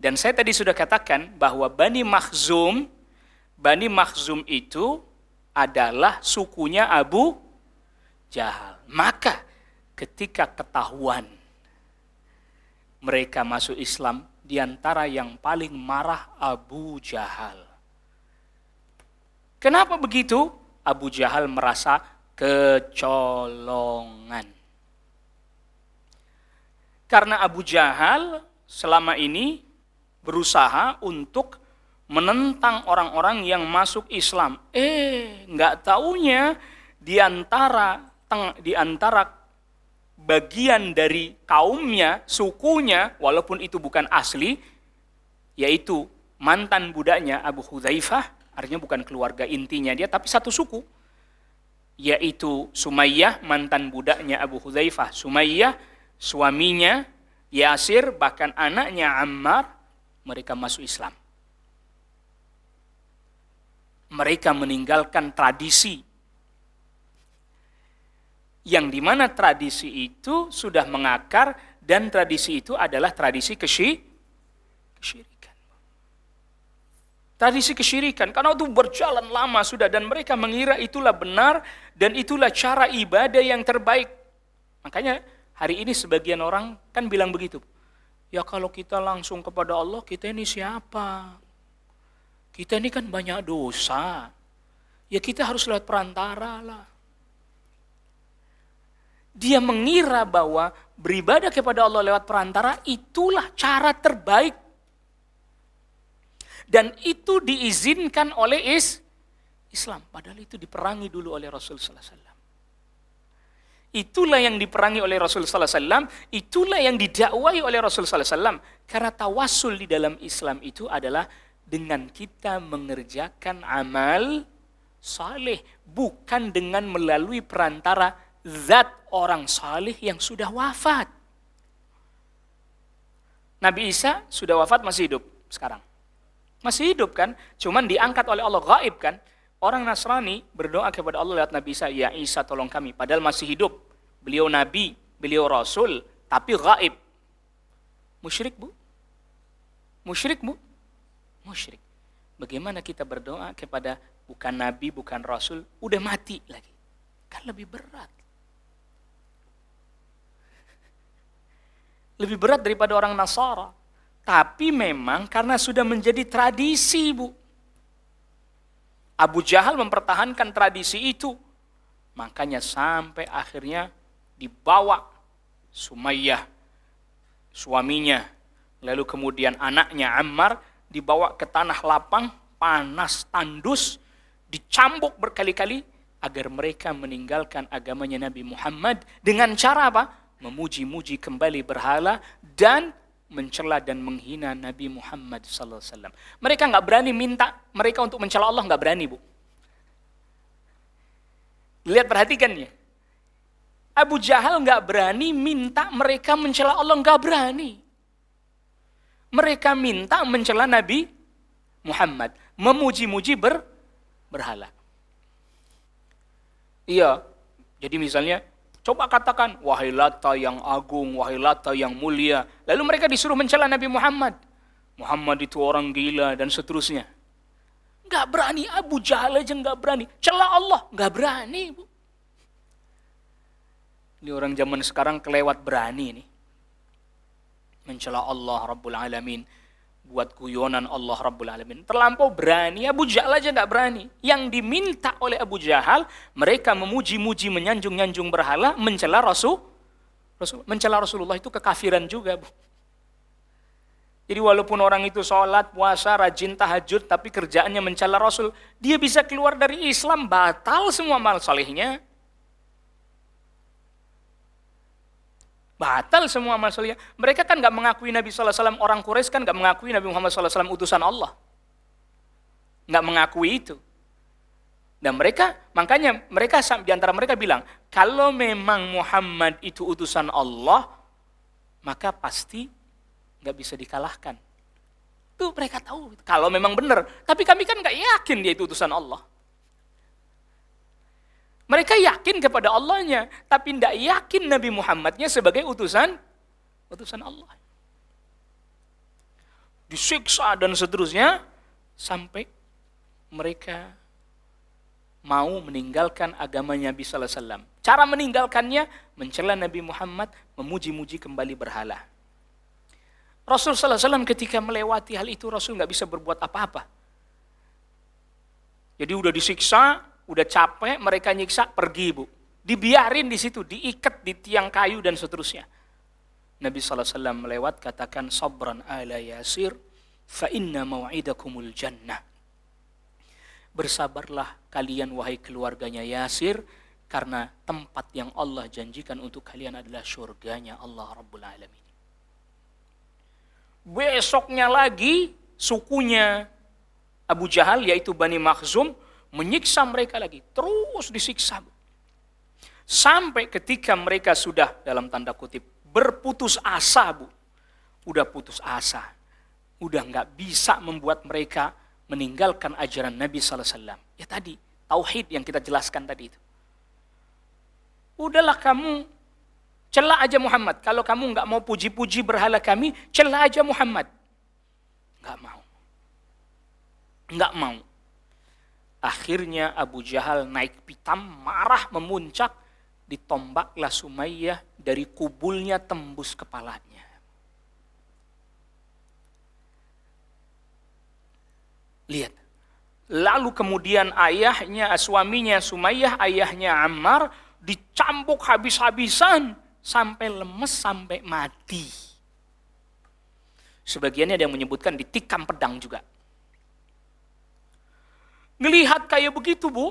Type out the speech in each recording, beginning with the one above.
Dan saya tadi sudah katakan bahwa Bani Makhzum itu adalah sukunya Abu Jahal. Maka ketika ketahuan mereka masuk Islam, di antara yang paling marah Abu Jahal. Kenapa begitu? Abu Jahal merasa kecolongan. Karena Abu Jahal selama ini berusaha untuk menentang orang-orang yang masuk Islam. Nggak taunya di antara bagian dari kaumnya, sukunya, walaupun itu bukan asli, yaitu mantan budaknya Abu Hudzaifah, artinya bukan keluarga intinya dia, tapi satu suku, yaitu Sumayyah, mantan budaknya Abu Hudzaifah. Sumayyah, suaminya Yasir, bahkan anaknya Ammar, mereka masuk Islam. Mereka meninggalkan tradisi, yang dimana tradisi itu sudah mengakar, dan tradisi itu adalah tradisi kesyirikan. Tradisi kesyirikan, karena itu berjalan lama sudah, dan mereka mengira itulah benar, dan itulah cara ibadah yang terbaik. Makanya hari ini sebagian orang kan bilang begitu, ya kalau kita langsung kepada Allah, kita ini siapa? Kita ini kan banyak dosa, ya kita harus lewat perantara lah. Dia mengira bahwa beribadah kepada Allah lewat perantara itulah cara terbaik. Dan itu diizinkan oleh Islam. Padahal itu diperangi dulu oleh Rasul sallallahu alaihi wasallam. Itulah yang diperangi oleh Rasul sallallahu alaihi wasallam, itulah yang didakwai oleh Rasul sallallahu alaihi wasallam. Karena tawassul di dalam Islam itu adalah dengan kita mengerjakan amal saleh, bukan dengan melalui perantara zat orang saleh yang sudah wafat. Nabi Isa sudah wafat, masih hidup sekarang. Masih hidup kan? Cuman diangkat oleh Allah, gaib kan? Orang Nasrani berdoa kepada Allah lewat Nabi Isa, ya Isa tolong kami. Padahal masih hidup. Beliau Nabi, beliau Rasul, tapi gaib. Musyrik bu? Musyrik bu? Musyrik. Bagaimana kita berdoa kepada bukan Nabi, bukan Rasul, udah mati lagi. Kan lebih berat. Lebih berat daripada orang Nasara. Tapi memang karena sudah menjadi tradisi bu. Abu Jahal mempertahankan tradisi itu. Makanya sampai akhirnya dibawa Sumayyah, suaminya, lalu kemudian anaknya Ammar, dibawa ke tanah lapang, panas, tandus, dicambuk berkali-kali, agar mereka meninggalkan agamanya Nabi Muhammad dengan cara apa? Memuji-muji kembali berhala dan mencela dan menghina Nabi Muhammad sallallahu alaihi wasallam. Mereka nggak berani minta mereka untuk mencela Allah, nggak berani bu. Lihat, perhatikan ya. Abu Jahal nggak berani minta mereka mencela Allah, nggak berani. Mereka minta mencela Nabi Muhammad, memuji-muji berhala. Iya, jadi misalnya coba katakan, wahai Lata yang agung, wahai Lata yang mulia. Lalu mereka disuruh mencela Nabi Muhammad. Muhammad itu orang gila dan seterusnya. Nggak berani, Abu Jahal aja nggak berani. Cela Allah, nggak berani. Bu. Ini orang zaman sekarang kelewat berani nih. Mencela Allah Rabbul Alamin. Buat guyonan Allah Rabbul Alamin. Terlampau berani, Abu Jahal aja nggak berani. Yang diminta oleh Abu Jahal, mereka memuji-muji, menyanjung-nyanjung berhala, mencela mencela Rasulullah itu kekafiran juga. Bu. Jadi walaupun orang itu sholat, puasa, rajin tahajud, tapi kerjaannya mencela Rasul, dia bisa keluar dari Islam, batal semua amal salehnya. Batal semua amal salehnya. Mereka kan nggak mengakui Nabi SAW, orang Quraisy kan nggak mengakui Nabi Muhammad SAW utusan Allah. Nggak mengakui itu. Dan makanya mereka di antara mereka bilang, kalau memang Muhammad itu utusan Allah, maka pasti nggak bisa dikalahkan. Itu mereka tahu, kalau memang benar. Tapi kami kan nggak yakin dia itu utusan Allah. Mereka yakin kepada Allahnya, tapi tidak yakin Nabi Muhammadnya sebagai utusan Allah. disiksa dan seterusnya, sampai mereka mau meninggalkan agamanya Nabi sallallahu alaihi wasallam. Cara meninggalkannya, mencela Nabi Muhammad, memuji-muji kembali berhala. Rasul sallallahu alaihi wasallam ketika melewati hal itu, Rasul nggak bisa berbuat apa-apa. Jadi udah disiksa, udah capek, mereka nyiksa, pergi bu. Dibiarin di situ, diikat di tiang kayu dan seterusnya. Nabi sallallahu alaihi wasallam melewat, katakan, sabran ala Yasir, fa inna mau'idakumul jannah. Bersabarlah kalian wahai keluarganya Yasir, karena tempat yang Allah janjikan untuk kalian adalah surganya Allah Rabbul Alamin. Besoknya lagi, sukunya Abu Jahal, yaitu Bani Makhzum, menyiksa mereka lagi. Terus disiksa. Sampai ketika mereka sudah, dalam tanda kutip, berputus asa, Bu. Udah putus asa. Udah nggak bisa membuat mereka meninggalkan ajaran Nabi sallallahu alaihi wasallam. Ya tadi, tauhid yang kita jelaskan tadi itu. Udahlah kamu cela aja Muhammad. Kalau kamu nggak mau puji-puji berhala kami, cela aja Muhammad. Nggak mau. Nggak mau. Akhirnya Abu Jahal naik pitam, marah memuncak, ditombaklah Sumayyah, dari kubulnya tembus kepalanya. Lihat. Lalu kemudian ayahnya, suaminya Sumayyah, ayahnya Ammar, dicambuk habis-habisan sampai lemes, sampai mati. Sebagiannya ada yang menyebutkan ditikam pedang juga. Ngelihat kayak begitu, Bu,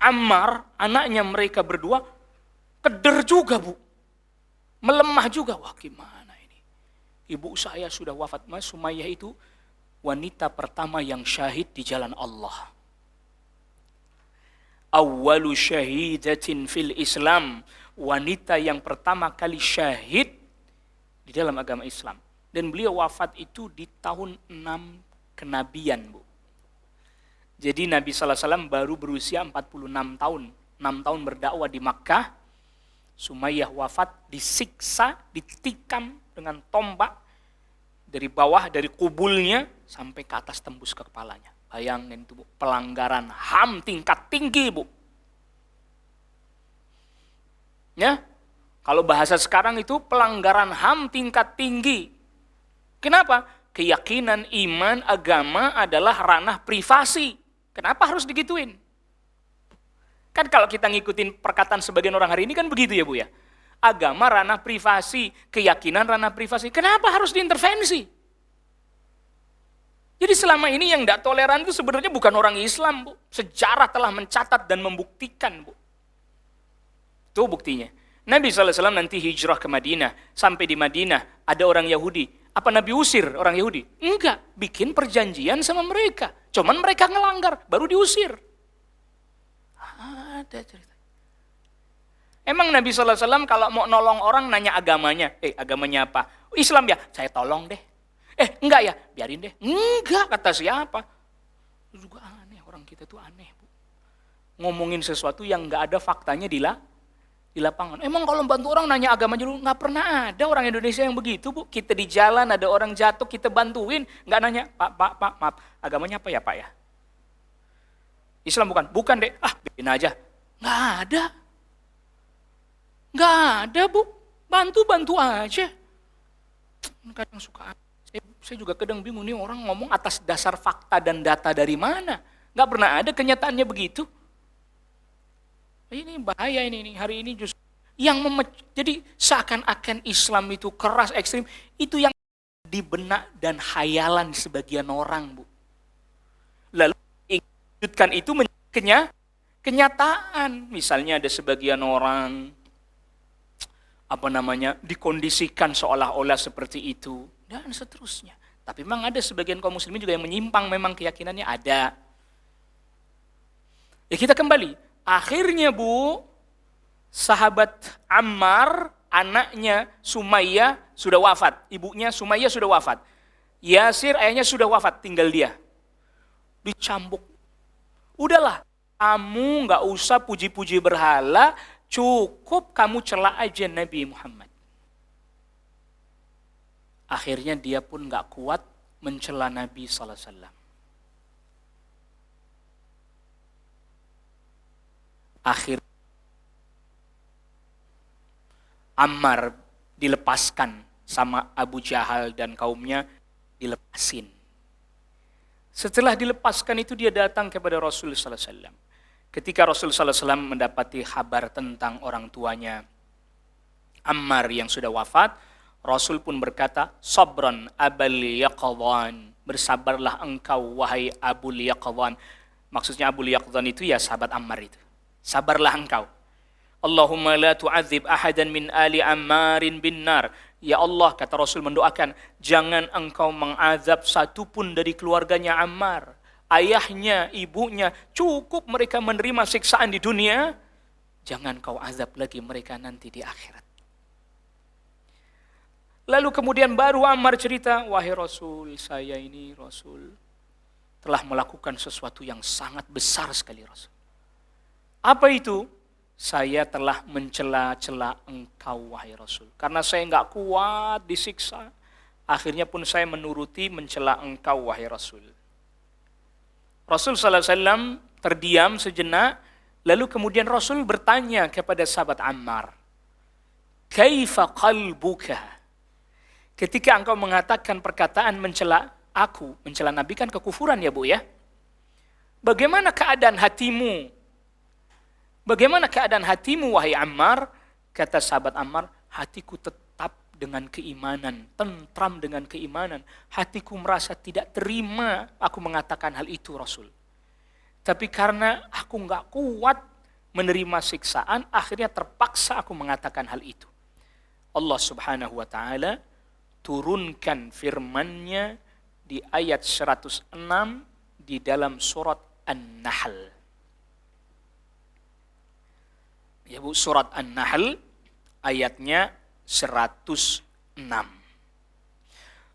Ammar, anaknya mereka berdua, keder juga, Bu. Melemah juga. Wah, gimana ini? Ibu saya sudah wafat. Mas Sumayyah itu wanita pertama yang syahid di jalan Allah. Awwalu syahidatin fil Islam. Wanita yang pertama kali syahid di dalam agama Islam. Dan beliau wafat itu di tahun 6 kenabian, Bu. Jadi Nabi sallallahu alaihi wasallam baru berusia 46 tahun. 6 tahun berdakwah di Makkah. Sumayyah wafat, disiksa, ditikam dengan tombak dari bawah, dari kubulnya sampai ke atas, tembus ke kepalanya. Bayangin itu, Bu, pelanggaran HAM tingkat tinggi, Bu. Ya, kalau bahasa sekarang itu pelanggaran HAM tingkat tinggi. Kenapa? Keyakinan, iman, agama adalah ranah privasi. Kenapa harus digituin? Kan kalau kita ngikutin perkataan sebagian orang hari ini kan begitu ya, Bu ya. Agama ranah privasi, keyakinan ranah privasi. Kenapa harus diintervensi? Jadi selama ini yang tidak toleran itu sebenarnya bukan orang Islam, Bu. Sejarah telah mencatat dan membuktikan, Bu. Itu buktinya. Nabi SAW nanti hijrah ke Madinah. Sampai di Madinah ada orang Yahudi. Apa Nabi usir orang Yahudi? Enggak, bikin perjanjian sama mereka. Cuman mereka ngelanggar, baru diusir. Ada cerita. Emang Nabi SAW kalau mau nolong orang nanya agamanya. Agamanya apa? Islam ya? Saya tolong deh. Enggak ya? Biarin deh. Enggak, kata siapa? Itu juga aneh, orang kita tuh aneh, Bu. Ngomongin sesuatu yang enggak ada faktanya di lapangan. Emang kalau bantu orang nanya agamanya dulu? Enggak pernah ada orang Indonesia yang begitu, Bu. Kita di jalan ada orang jatuh, kita bantuin. Enggak nanya, Pak, maaf. Agamanya apa ya, Pak ya? Islam bukan? Bukan deh. Bikin aja. Enggak ada. Enggak ada, Bu. Bantu aja. Kadang suka. Saya juga kadang bingung nih orang ngomong atas dasar fakta dan data dari mana. Enggak pernah ada kenyataannya begitu. Ini bahaya ini hari ini justru yang jadi seakan-akan Islam itu keras, ekstrim, itu yang di benak dan khayalan sebagian orang, Bu. Lalu ikutkan itu menjadi kenyataan. Misalnya ada sebagian orang dikondisikan seolah-olah seperti itu dan seterusnya. Tapi memang ada sebagian kaum muslimin juga yang menyimpang, memang keyakinannya ada. Ya kita kembali. Akhirnya, Bu, sahabat Ammar, anaknya Sumayyah sudah wafat. Ibunya Sumayyah sudah wafat. Yasir, ayahnya sudah wafat, tinggal dia. Dicambuk. Udahlah, kamu nggak usah puji-puji berhala, cukup kamu cela aja Nabi Muhammad. Akhirnya dia pun nggak kuat mencela Nabi sallallahu alaihi wasallam. Akhir Ammar dilepaskan sama Abu Jahal dan kaumnya, dilepasin. Setelah dilepaskan itu dia datang kepada Rasul sallallahu alaihi wasallam. Ketika Rasul sallallahu alaihi wasallam mendapati kabar tentang orang tuanya Ammar yang sudah wafat, Rasul pun berkata, "Sabran Abul Yaqdhan." Bersabarlah engkau wahai Abul Yaqdhan. Maksudnya Abul Yaqdhan itu ya sahabat Ammar itu. Sabarlah engkau. Allahumma la tu'adzib ahadan min ali Ammarin bin nar. Ya Allah, kata Rasul mendoakan, jangan engkau mengazab satu pun dari keluarganya Ammar. Ayahnya, ibunya, cukup mereka menerima siksaan di dunia. Jangan kau azab lagi mereka nanti di akhirat. Lalu kemudian baru Ammar cerita, wahai Rasul, saya ini Rasul telah melakukan sesuatu yang sangat besar sekali Rasul. Apa itu? Saya telah mencela-cela engkau wahai Rasul. Karena saya enggak kuat disiksa. Akhirnya pun saya menuruti mencela engkau wahai Rasul. Rasul sallallahu alaihi wasallam terdiam sejenak. Lalu kemudian Rasul bertanya kepada sahabat Ammar. Kaifa qalbuka? Ketika engkau mengatakan perkataan mencela aku, mencela Nabi kan kekufuran ya Bu ya. Bagaimana keadaan hatimu? Bagaimana keadaan hatimu wahai Ammar? Kata sahabat Ammar, hatiku tetap dengan keimanan, tentram dengan keimanan. Hatiku merasa tidak terima aku mengatakan hal itu Rasul. Tapi karena aku enggak kuat menerima siksaan, akhirnya terpaksa aku mengatakan hal itu. Allah Subhanahu wa taala turunkan firman-Nya di ayat 106 di dalam surat An-Nahl. Ya Bu, surat An-Nahl ayatnya 106.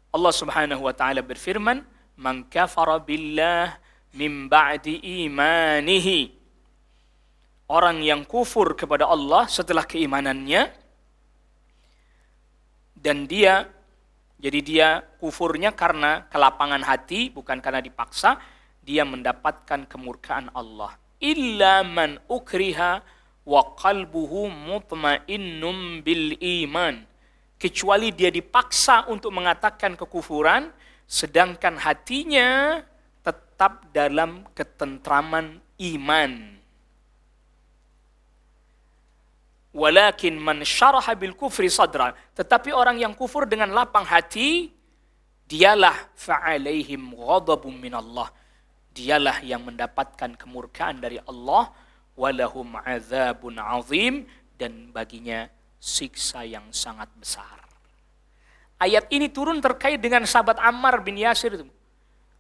Allah Subhanahu wa taala berfirman, "Man kafara billah min ba'di imanihi." Orang yang kufur kepada Allah setelah keimanannya dan dia kufurnya karena kelapangan hati, bukan karena dipaksa, dia mendapatkan kemurkaan Allah. Illa man ukriha wa qalbuhu mutmainnum bil iman. Kecuali dia dipaksa untuk mengatakan kekufuran, sedangkan hatinya tetap dalam ketentraman iman. Walakin man syaraha bil kufri sadra. Tetapi orang yang kufur dengan lapang hati, dialah fa'alaihim ghadabun minallah. Dialah yang mendapatkan kemurkaan dari Allah. Walahum azabun azim, dan baginya siksa yang sangat besar. Ayat ini turun terkait dengan sahabat Ammar bin Yasir.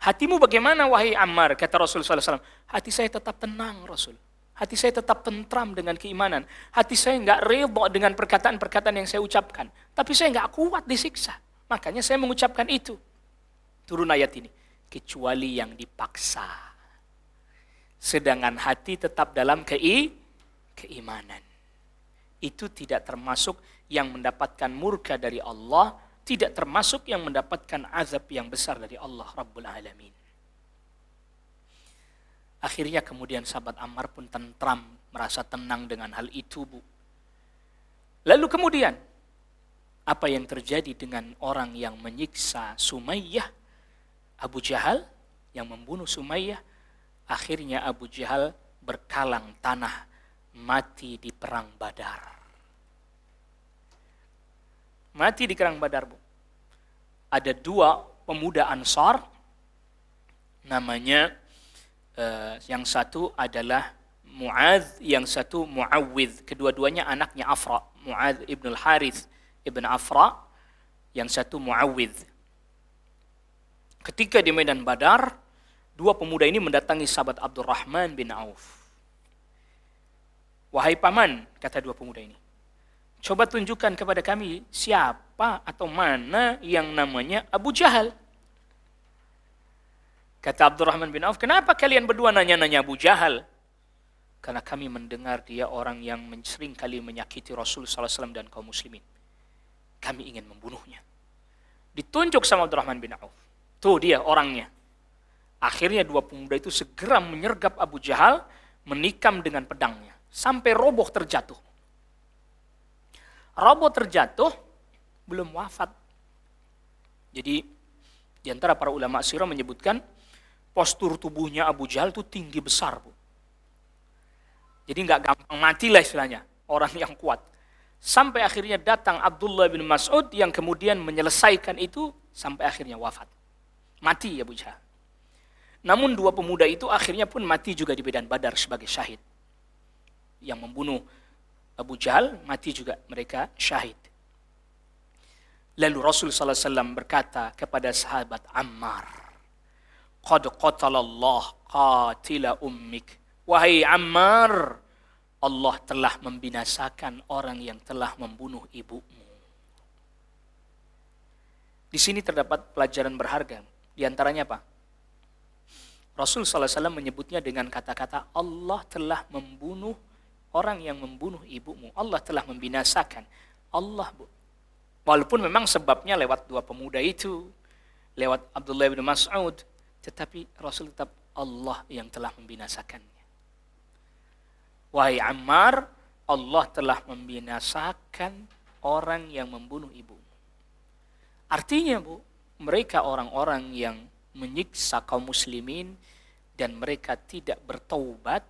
Hatimu bagaimana wahai Ammar? Kata Rasul sallallahu alaihi wasallam, hati saya tetap tenang Rasul. Hati saya tetap tentram dengan keimanan. Hati saya enggak redha dengan perkataan-perkataan yang saya ucapkan. Tapi saya enggak kuat disiksa. Makanya saya mengucapkan itu. Turun ayat ini. Kecuali yang dipaksa. Sedangkan hati tetap dalam keimanan. Itu tidak termasuk yang mendapatkan murka dari Allah, tidak termasuk yang mendapatkan azab yang besar dari Allah Rabbul Alamin. Akhirnya kemudian sahabat Ammar pun tentram, merasa tenang dengan hal itu Bu. Lalu kemudian, apa yang terjadi dengan orang yang menyiksa Sumayyah, Abu Jahal yang membunuh Sumayyah? Akhirnya Abu Jahal berkalang tanah, mati di perang Badar. Mati di perang Badar Bu. Ada dua pemuda Ansar, namanya yang satu adalah Mu'adz, yang satu Mu'awwidz. Kedua-duanya anaknya Afra. Mu'adz ibn al-Harith ibn Afra, yang satu Mu'awwidz. Ketika di medan Badar, dua pemuda ini mendatangi sahabat Abdurrahman bin Auf. Wahai paman, kata dua pemuda ini, coba tunjukkan kepada kami siapa atau mana yang namanya Abu Jahal. Kata Abdurrahman bin Auf, kenapa kalian berdua nanya-nanya Abu Jahal? Karena kami mendengar dia orang yang sering kali menyakiti Rasul sallallahu alaihi wasallam dan kaum muslimin. Kami ingin membunuhnya. Ditunjuk sama Abdurrahman bin Auf. Tuh dia orangnya. Akhirnya dua pemuda itu segera menyergap Abu Jahal, menikam dengan pedangnya. Sampai roboh terjatuh. Roboh terjatuh, belum wafat. Jadi, di antara para ulama sirah menyebutkan, postur tubuhnya Abu Jahal itu tinggi besar, Bu. Jadi nggak gampang mati lah istilahnya, orang yang kuat. Sampai akhirnya datang Abdullah bin Mas'ud yang kemudian menyelesaikan itu sampai akhirnya wafat. Mati Abu Jahal. Namun dua pemuda itu akhirnya pun mati juga di medan Badar sebagai syahid. Yang membunuh Abu Jahal mati juga mereka syahid. Lalu Rasul SAW berkata kepada sahabat Ammar, "Qad qatalallah qatila ummik." Wahai Ammar, Allah telah membinasakan orang yang telah membunuh ibumu. Di sini terdapat pelajaran berharga. Di antaranya apa? Rasul SAW menyebutnya dengan kata-kata Allah telah membunuh orang yang membunuh ibumu. Allah telah membinasakan. Allah, Bu. Walaupun memang sebabnya lewat dua pemuda itu, lewat Abdullah bin Mas'ud, tetapi Rasul tetap Allah yang telah membinasakannya. Wahai Ammar, Allah telah membinasakan orang yang membunuh ibumu. Artinya, Bu, mereka orang-orang yang menyiksa kaum muslimin dan mereka tidak bertaubat,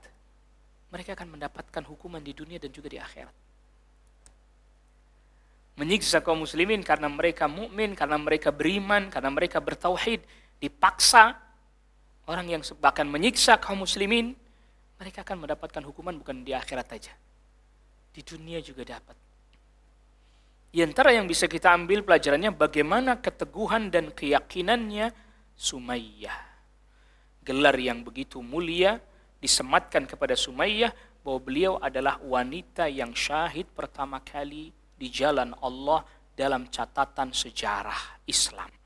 mereka akan mendapatkan hukuman di dunia dan juga di akhirat. Menyiksa kaum muslimin karena mereka mukmin, karena mereka beriman, karena mereka bertauhid, dipaksa. Orang yang bahkan menyiksa kaum muslimin, mereka akan mendapatkan hukuman bukan di akhirat saja, di dunia juga dapat. Di antara yang bisa kita ambil pelajarannya bagaimana keteguhan dan keyakinannya Sumayyah. Gelar yang begitu mulia disematkan kepada Sumayyah bahwa beliau adalah wanita yang syahid pertama kali di jalan Allah dalam catatan sejarah Islam.